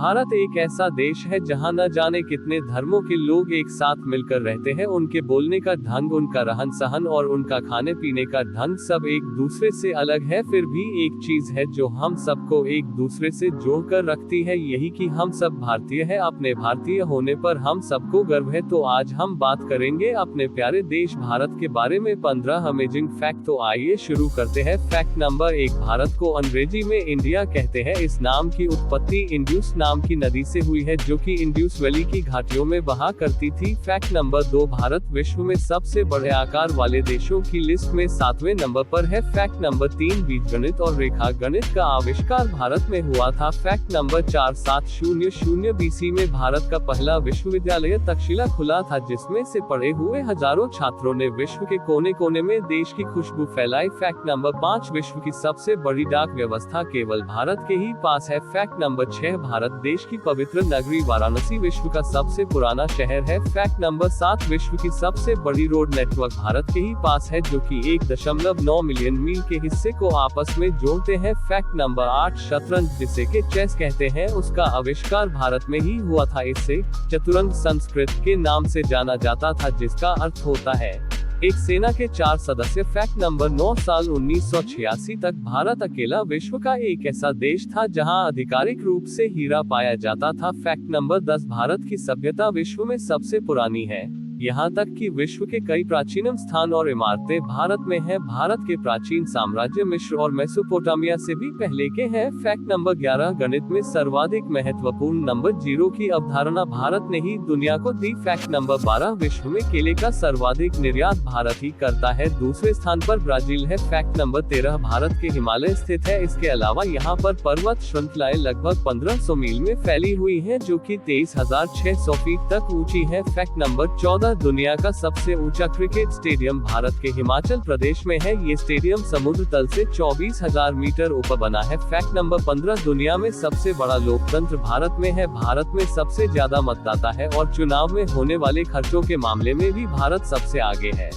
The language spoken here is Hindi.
भारत एक ऐसा देश है जहां न जाने कितने धर्मों के लोग एक साथ मिलकर रहते हैं। उनके बोलने का ढंग, उनका रहन सहन और उनका खाने पीने का ढंग सब एक दूसरे से अलग है। फिर भी एक चीज है जो हम सबको एक दूसरे से जोड़कर रखती है, यही कि हम सब भारतीय हैं। अपने भारतीय होने पर हम सबको गर्व है। तो आज हम बात करेंगे अपने प्यारे देश भारत के बारे में 15 अमेजिंग फैक्ट। तो आइए शुरू करते हैं। फैक्ट नंबर 1, भारत को अंग्रेजी में इंडिया कहते हैं। इस नाम की उत्पत्ति इंड्यूस नाम की नदी से हुई है, जो कि इंड्यूस वैली की घाटियों में बहा करती थी। फैक्ट नंबर 2, भारत विश्व में सबसे बड़े आकार वाले देशों की लिस्ट में 7वें नंबर पर है। फैक्ट नंबर 3, बीजगणित और रेखा गणित का आविष्कार भारत में हुआ था। फैक्ट नंबर 4, 700 BC में भारत का पहला विश्वविद्यालय तक्षशिला खुला था, जिसमें से पढ़े हुए हजारों छात्रों ने विश्व के कोने कोने में देश की खुशबू फैलाई। फैक्ट नंबर 5, विश्व की सबसे बड़ी डाक व्यवस्था केवल भारत के ही पास है। फैक्ट नंबर 6, भारत देश की पवित्र नगरी वाराणसी विश्व का सबसे पुराना शहर है। फैक्ट नंबर 7, विश्व की सबसे बड़ी रोड नेटवर्क भारत के ही पास है, जो कि 1.9 मिलियन मील के हिस्से को आपस में जोड़ते हैं। फैक्ट नंबर 8, शतरंज जिसे के चेस कहते हैं, उसका आविष्कार भारत में ही हुआ था। इसे चतुरंग संस्कृत के नाम से जाना जाता था, जिसका अर्थ होता है एक सेना के 4 सदस्य। फैक्ट नंबर 9, साल 1986 तक भारत अकेला विश्व का एक ऐसा देश था जहां आधिकारिक रूप से हीरा पाया जाता था। फैक्ट नंबर 10, भारत की सभ्यता विश्व में सबसे पुरानी है, यहाँ तक कि विश्व के कई प्राचीनतम स्थान और इमारतें भारत में हैं। भारत के प्राचीन साम्राज्य मिस्र और मेसोपोटामिया से भी पहले के हैं। फैक्ट नंबर 11, गणित में सर्वाधिक महत्वपूर्ण नंबर 0 की अवधारणा भारत ने ही दुनिया को दी। फैक्ट नंबर 12, विश्व में केले का सर्वाधिक निर्यात भारत ही करता है, दूसरे स्थान पर ब्राजील है। फैक्ट नंबर 13, भारत के हिमालय स्थित है। इसके अलावा यहाँ पर पर्वत श्रृंखलाएं लगभग 1500 मील में फैली हुई है, जो कि 23,600 फीट तक ऊंची है। फैक्ट नंबर 14, दुनिया का सबसे ऊंचा क्रिकेट स्टेडियम भारत के हिमाचल प्रदेश में है। ये स्टेडियम समुद्र तल से 24,000 मीटर ऊपर बना है। फैक्ट नंबर 15, दुनिया में सबसे बड़ा लोकतंत्र भारत में है। भारत में सबसे ज्यादा मतदाता है और चुनाव में होने वाले खर्चों के मामले में भी भारत सबसे आगे है।